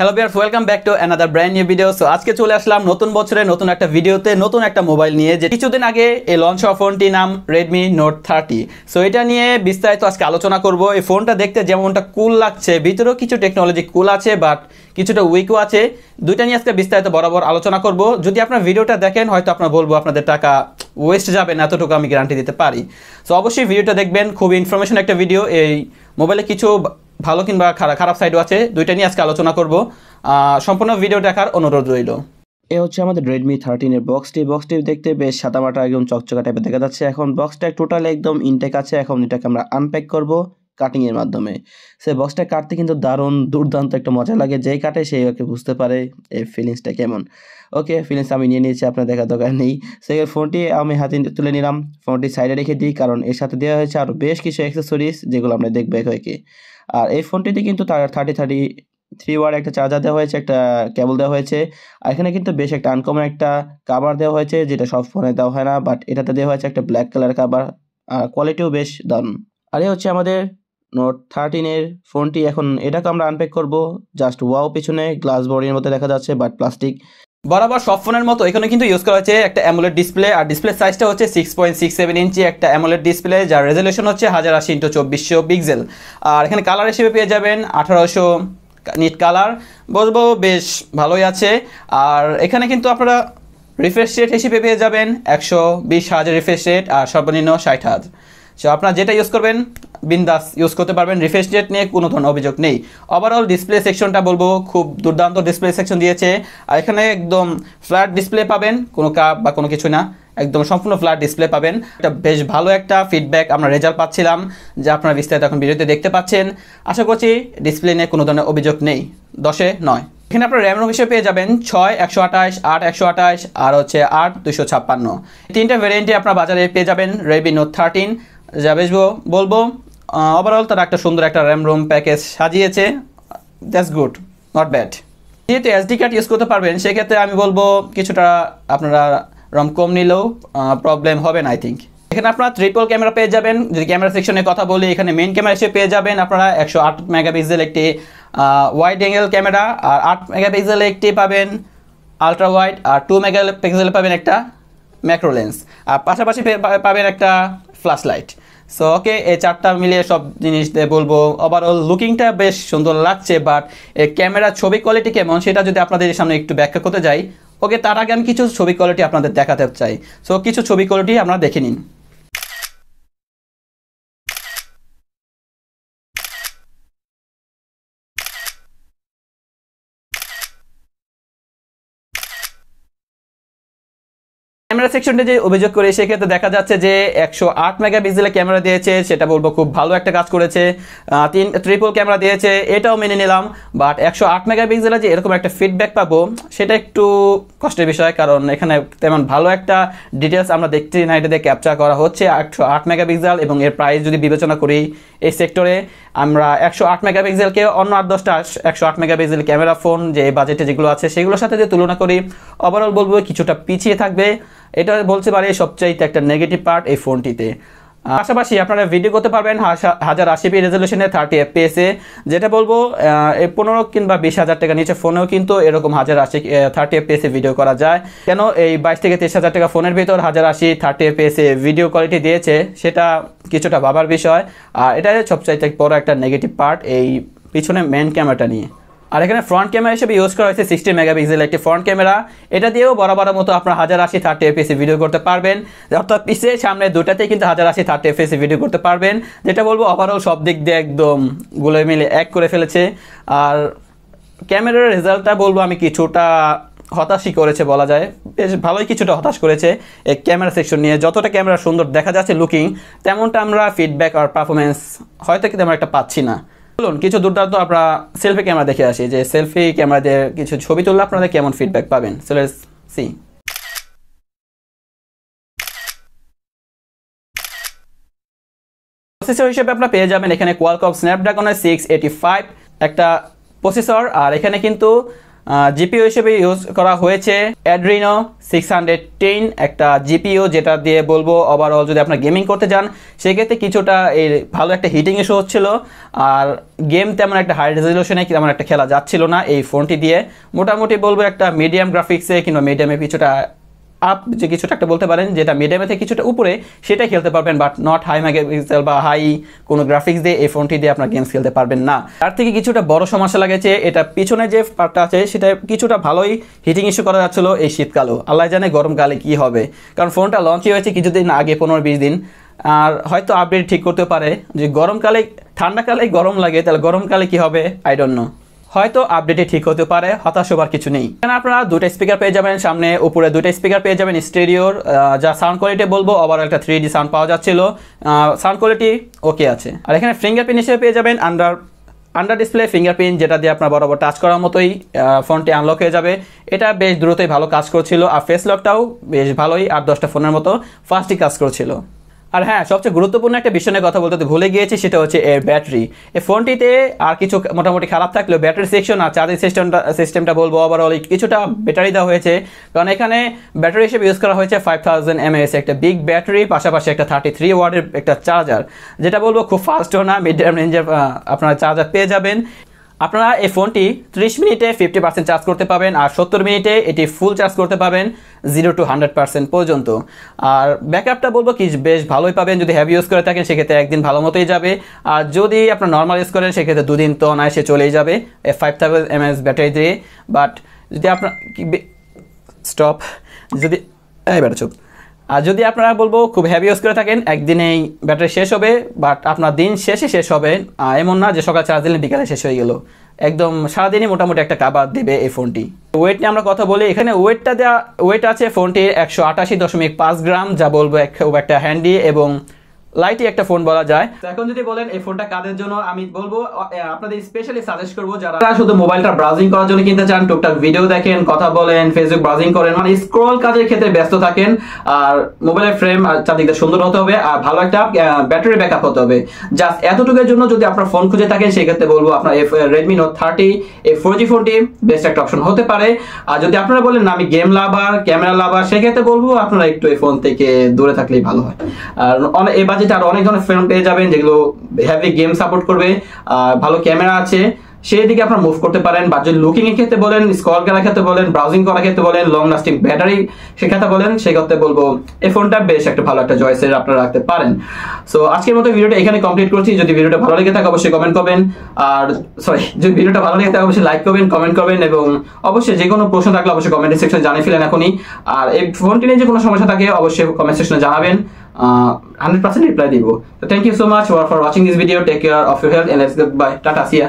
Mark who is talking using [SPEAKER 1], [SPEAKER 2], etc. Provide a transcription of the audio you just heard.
[SPEAKER 1] Hello viewers, welcome back to another brand new video. So আজকে চলে আসলাম নতুন বছরের নতুন একটা ভিডিওতে, নতুন একটা মোবাইল নিয়ে, যে কিছুদিন আগে এই লঞ্চ হওয়া ফোনটি নাম Redmi Note 30। সো এটা নিয়ে বিস্তারিত আজকে আলোচনা করব। এই ফোনটা দেখতে যেমনটা কুল লাগছে, ভিতরেও কিছু টেকনোলজি কুল আছে, বাট কিছুটা উইকও আছে। দুইটা নিয়ে আজকে বিস্তারিত বরাবর আলোচনা করব। যদি আপনার ভিডিওটা দেখেন, হয়তো আপনার বলবো আপনাদের টাকা ওয়েস্ট যাবে না, এতটুকু আমি গ্যারান্টি দিতে পারি। সো অবশ্যই ভিডিওটা দেখবেন, খুবই ইনফরমেশন একটা ভিডিও। এই মোবাইলে কিছু ভালো কিংবা খারাপ সাইডও আছে, দুইটা নিয়ে আজকে আলোচনা করব। সম্পূর্ণ ভিডিও দেখার অনুরোধ রইল। এ হচ্ছে আমাদের Redmi 13 এর বক্সটি দেখতে বেশ সাদামাটা একদম চকচকা টাইপের দেখা যাচ্ছে। এখন বক্সটা টোটাল একদম ইনটেক আছে। এখন এটাকে আমরা আনপ্যাক করব কাটিং এর মাধ্যমে। সে বক্সটা কাটতে কিন্তু দারুণ দুর্দান্ত একটা মজা লাগে, যেই কাটে সেই ওকে বুঝতে পারে এই ফিলিংসটা কেমন। ওকে, ফিলিংস আমি নিয়ে নিয়েছি, আপনার দেখা দরকার নেই। সে ফোনটি আমি হাতে তুলে নিলাম, ফোনটি সাইডে রেখে দিই, কারণ এর সাথে দেওয়া হয়েছে আরও বেশ কিছু অ্যাক্সেসরিজ, যেগুলো আমরা দেখবো একে। আর এই ফোনটিতে কিন্তু তার 30 ওয়াট একটা চার্জার দেওয়া হয়েছে, একটা কেবল দেওয়া হয়েছে। আর এখানে কিন্তু বেশ একটা আনকমন একটা কাভার দেওয়া হয়েছে, যেটা সব ফোনে দেওয়া হয় না, বাট এটাতে দেওয়া হয়েছে একটা ব্ল্যাক কালার কাভার। আর কোয়ালিটিও বেশ দারুণ। আর এই হচ্ছে আমাদের Note 13 এর ফোনটি। এখন এটাকে আমরা আনপ্যাক করব। জাস্ট ওয়াও, পিছনে গ্লাস বডির মধ্যে দেখা যাচ্ছে, বাট প্লাস্টিক। বরাবর সব ফোনের মতো এখানে কিন্তু ইউজ করা হয়েছে একটা অ্যামোলেড ডিসপ্লে। আর ডিসপ্লে সাইজটা হচ্ছে 6.67 ইঞ্চি একটা অ্যামোলেড ডিসপ্লে, যার রেজলিউশন হচ্ছে 1080x2400 পিক্সেল। আর এখানে কালার হিসেবে পেয়ে যাবেন 1800 নিট কালার, বলবো বেশ ভালোই আছে। আর এখানে কিন্তু আপনারা রিফ্রেশ রেট হিসেবে পেয়ে যাবেন 120,000 রিফ্রেশ রেট, আর সর্বনিম্ন 60,000। সো আপনারা যেটা ইউজ করবেন বিন্দাস ইউজ করতে পারবেন, রিফ্রেশ রেট নিয়ে কোনো ধরনের অভিযোগ নেই। ওভারঅল ডিসপ্লে সেকশনটা বলবো খুব দুর্দান্ত ডিসপ্লে সেকশন দিয়েছে। আর এখানে একদম ফ্ল্যাট ডিসপ্লে পাবেন, কোনো কাপ বা কোনো কিছু না, একদম সম্পূর্ণ ফ্ল্যাট ডিসপ্লে পাবেন। এটা বেশ ভালো একটা ফিডব্যাক আমরা রেজাল্ট পাচ্ছিলাম, যা আপনারা বিস্তারিত এখন ভিডিওতে দেখতে পাচ্ছেন। আশা করছি ডিসপ্লে নিয়ে কোনো ধরনের অভিযোগ নেই, 10-এ 9। এখানে আপনার র্যাম হিসেবে পেয়ে যাবেন 6 128, 8 128, আর হচ্ছে 8 256। তিনটা ভ্যারিয়েন্টে আপনার বাজারে পেয়ে যাবেন Redmi Note 13, যা বেশ বলবো ওভারঅল তারা একটা সুন্দর একটা র্যাম রোম প্যাকেজ সাজিয়েছে, দ্যাটস গুড, নট ব্যাড। যেহেতু এসডি কার্ড ইউজ করতে পারবেন, সেক্ষেত্রে আমি বলবো কিছুটা আপনারা রম কম নিলেও প্রবলেম হবে না আই থিঙ্ক। এখানে আপনারা ট্রিপল ক্যামেরা পেয়ে যাবেন। যদি ক্যামেরা সেকশনে কথা বলি, এখানে মেইন ক্যামেরা হিসেবে পেয়ে যাবেন আপনারা 108 মেগাপিক্সেল একটি ওয়াইড অ্যাঙ্গেল ক্যামেরা, আর 8 মেগাপিক্সেল একটি পাবেন আলট্রা ওয়াইড, আর 2 মেগাপিক্সেল পাবেন একটা ম্যাক্রো লেন্স, আর পাশাপাশি পাবেন একটা ফ্ল্যাশ লাইট। সো ওকে, এই চারটা মিলিয়ে সব জিনিস দিয়ে বলবো ওভারঅল লুকিংটা বেশ সুন্দর লাগছে, বাট এই ক্যামেরার ছবি কোয়ালিটি কেমন সেটা যদি আপনাদের সামনে একটু ব্যাখ্যা করতে যাই, ওকে তার আগে আমি কিছু ছবি কোয়ালিটি আপনাদের দেখাতে চাই। সো কিছু ছবি কোয়ালিটি আপনারা দেখে নিন। ক্যামেরা সেকশনটা যে অভিযোগ করে, সেক্ষেত্রে দেখা যাচ্ছে যে 108 মেগাপিক্সেলের ক্যামেরা দিয়েছে, সেটা বলবো খুব ভালো একটা কাজ করেছে। ট্রিপল ক্যামেরা দিয়েছে, এটাও মেনে নিলাম, বাট 108 মেগাপিক্সেলের যে এরকম একটা ফিডব্যাক পাবো, সেটা একটু কষ্টের বিষয়, কারণ এখানে তেমন ভালো একটা ডিটেলস আমরা দেখছি না এটাতে ক্যাপচার করা হচ্ছে। 108 মেগাপিক্সেল এবং এর প্রাইস যদি বিবেচনা করি এই সেক্টরে, আমরা 108 মেগাপিক্সেলকে অন্য 8-10টা 108 মেগাপিক্সেল ক্যামেরা ফোন যে বাজেটে যেগুলো আছে সেগুলোর সাথে যদি তুলনা করি, ওভারঅল বলবো কিছুটা পিছিয়ে থাকবে। এটা বলতে পারি সবচাইতে একটা নেগেটিভ পার্ট এই ফোনটিতে। পাশাপাশি আপনারা ভিডিও করতে পারবেন 1080p রেজলিউশনে 30 fps এ, যেটা বলবো 15 কিংবা 20,000 টাকা নিচে ফোনেও কিন্তু এরকম 30 fps এ ভিডিও করা যায়। কেন এই 22 থেকে 23,000 টাকা ফোনের ভিতর 30 fps এ ভিডিও কোয়ালিটি দিয়েছে, সেটা কিছুটা ভাবার বিষয়। আর এটা সবচাইতে বড় একটা নেগেটিভ পার্ট এই পিছনে মেন ক্যামেরাটা নিয়ে। আর এখানে ফ্রন্ট ক্যামেরা হিসেবে ইউজ করা হয়েছে 60 মেগাপিক্সেল একটি ফ্রন্ট ক্যামেরা। এটা দিয়েও বরাবরের মতো আপনার 1080 30 fps ভিডিও করতে পারবেন, অর্থাৎ পিছে সামনে দুটাতেই কিন্তু 1080 30 fps ভিডিও করতে পারবেন, যেটা বলবো ওভারঅল সব দিক দিয়ে একদম গুলো মিলে এক করে ফেলেছে। আর ক্যামেরার রেজাল্টটা বলবো আমি কিছুটা হতাশই করেছে বলা যায়, বেশ ভালোই কিছুটা হতাশ করেছে এই ক্যামেরা সেকশন নিয়ে। যতটা ক্যামেরা সুন্দর দেখা যাচ্ছে লুকিং, তেমনটা আমরা ফিডব্যাক আর পারফরমেন্স হয়তো কি তেমন একটা পাচ্ছি না। বলুন কিছু দুর্দান্ত আমরা সেলফি ক্যামেরা দেখে আসি, যে সেলফি ক্যামেরা দিয়ে কিছু ছবি তুললে আপনাদের কেমন ফিডব্যাক পাবেন। So let's see. প্রসেসর হিসেবে আপনারা পেয়ে যাবেন এখানে কোয়ালকম স্ন্যাপড্রাগনের 685 একটা প্রসেসর। আর এখানে কিন্তু জিপিইউ হিসেবে ইউজ করা হয়েছে অ্যাড্রিনো 610 একটা জিপিইউ, যেটা দিয়ে বলবো ওভারঅল যদি আপনার গেমিং করতে যান সেক্ষেত্রে কিছুটা এই ভালো একটা হিটিং ইস্যু হচ্ছিল, আর গেম তেমন একটা হাই রেজলিউশনে তেমন একটা খেলা যাচ্ছিল না এই ফোনটি দিয়ে। মোটামুটি বলবো একটা মিডিয়াম গ্রাফিক্সে কিংবা মিডিয়ামে কিছুটা আপ যে কিছুটা একটা বলতে পারেন যেটা মিডিয়ামে থেকে কিছুটা উপরে সেটাই খেলতে পারবেন, বাট নট হাই মেগাপিক্সেল বা হাই কোনো গ্রাফিক্স দিয়ে এই ফোনটি দিয়ে আপনার গেমস খেলতে পারবেন না। তার থেকে কিছুটা বড় সমস্যা লাগেছে এটা পিছনে যে পার্টটা আছে সেটা কিছুটা ভালোই হিটিং ইস্যু করা যাচ্ছিল এই শীতকালেও, আল্লাহ জানে গরমকালে কি হবে, কারণ ফোনটা লঞ্চই হয়েছে কিছুদিন আগে 15-20 দিন, আর হয়তো আপডেট ঠিক করতে পারে। যে গরমকালে ঠান্ডাকালে গরম লাগে তাহলে গরমকালে কি হবে আই ডোন্ট নো, হয়তো আপডেটে ঠিক হতে পারে, হতাশ হবার কিছু নেই। এখানে আপনারা দুটো স্পিকার পেয়ে যাবেন, সামনে উপরে দুটো স্পিকার পেয়ে যাবেন স্টেরিওর, যা সাউন্ড কোয়ালিটি বলবো আবার একটা 3D সাউন্ড পাওয়া যাচ্ছিল, সাউন্ড কোয়ালিটি ওকে আছে। আর এখানে ফিঙ্গারপ্রিন্ট হিসেবে পেয়ে যাবেন আন্ডার ডিসপ্লে ফিঙ্গারপ্রিন্ট, যেটা দিয়ে আপনার বরাবর টাচ করার মতোই ফোনটি আনলক হয়ে যাবে। এটা বেশ দ্রুতই ভালো কাজ করছিল, আর ফেস লকটাও বেশ ভালোই 8-10টা ফোনের মতো ফাস্টই কাজ করছিল। আর হ্যাঁ, সবচেয়ে গুরুত্বপূর্ণ একটা বিষয় নিয়ে কথা বলতে ভুলে গিয়েছি, সেটা হচ্ছে এর ব্যাটারি। এই ফোনটিতে আর কিছু মোটামুটি খারাপ থাকলেও ব্যাটারি সেকশন আর চার্জিং সিস্টেমটা বলবো ওভারঅল কিছুটা ব্যাটারি দেওয়া হয়েছে, কারণ এখানে ব্যাটারি হিসেবে ইউজ করা হয়েছে 5000 mAh একটা বিগ ব্যাটারি, পাশাপাশি একটা 33 ওয়াটের একটা চার্জার, যেটা বলবো খুব ফাস্টও না, মিডিয়াম রেঞ্জের আপনারা চার্জার পেয়ে যাবেন। আপনারা এই ফোনটি 30 মিনিটে 50% চার্জ করতে পাবেন, আর 70 মিনিটে এটি ফুল চার্জ করতে পাবেন 0 to 100% পর্যন্ত। আর ব্যাকআপটা বলবো কি বেশ ভালোই পাবেন, যদি হেভি ইউজ করে থাকেন সেক্ষেত্রে একদিন ভালো মতোই যাবে, আর যদি আপনার নর্মাল ইউজ করেন সেক্ষেত্রে 2 দিন তো অনায়াসে চলেই যাবে 5000 mAh ব্যাটারি দিয়ে। বাট যদি আপনার আর যদি আপনারা বলবো খুব হেভি ইউজ করে থাকেন একদিনেই ব্যাটারি শেষ হবে, বাট আপনার দিন শেষে শেষ হবে, এমন না যে সকাল চার্জ দিলে বিকালে শেষ হয়ে গেল, একদম সারাদিনই মোটামুটি একটা কাবার দেবে এই ফোনটি। ওয়েট নিয়ে আমরা কথা বলি, এখানে ওয়েট আছে ফোনটির 188.5 গ্রাম, যা বলবো খুব একটা হ্যান্ডি এবং লাইটই একটা ফোন বলা যায়। এখন যদি বলেন এই ফোনটা কাদের জন্য, আমি বলবো আপনাদের স্পেশালি সাজেস্ট করবো যারা শুধু মোবাইলটা ব্রাউজিং করার জন্য কিনতে চান, টুকটাক ভিডিও দেখেন, কথা বলেন, ফেসবুক ব্রাউজিং করেন, মানে স্ক্রল কাজের ক্ষেত্রে ব্যস্ত থাকেন, আর মোবাইলের ফ্রেম চারদিকটা সুন্দর হতে হবে, আর ভালো একটা ব্যাটারি ব্যাকআপ হতে হবে, জাস্ট এতটুকুর জন্য যদি আপনার ফোন খুঁজে থাকেন সেক্ষেত্রে বলবো আপনার Redmi Note 30 এই 4G ফোনটি বেস্ট একটা অপশন হতে পারে। আর যদি আপনারা বলেন না আমি গেম লাভার, ক্যামেরা লাভার, সেক্ষেত্রে বলবো আপনারা একটু এই ফোন থেকে দূরে থাকলেই ভালো হয়। আর যেটা আরো অনেক ধরনের ফোন পেয়ে যাবেন যেগুলো হেভি গেম সাপোর্ট করবে, ভালো ক্যামেরা আছে, সেই দিকে আপনারা মুভ করতে পারেন। বা যদি লুকিং এর ক্ষেত্রে বলেন, স্ক্রল করার ক্ষেত্রে বলেন, ব্রাউজিং করার ক্ষেত্রে বলেন, লং লাস্টিং ব্যাটারি সেক্ষেত্রে বলেন, সেক্ষেত্রে বলবো এই ফোনটা বেশ একটা ভালো একটা চয়েসের আপনারা রাখতে পারেন। সো আজকের মতো ভিডিওটা এখানে কমপ্লিট করছি। যদি ভিডিওটা ভালো লেগে থাকে অবশ্যই কমেন্ট করবেন, আর যদি ভিডিওটা ভালো লেগে থাকে অবশ্যই লাইক করবেন, কমেন্ট করবেন, এবং অবশ্যই যে কোনো প্রশ্ন থাকলে অবশ্যই কমেন্ট সেকশনে জানিয়ে ফেলেন এখনই। আর এই ফোনটি নিয়ে যে কোনো সমস্যা থাকে অবশ্যই কমেন্ট সেকশনে জানাবেন, 100% রিপ্লাই দিব। So thank you so much for watching this video. Take care of your health and let's go. Bye. Tata. See ya.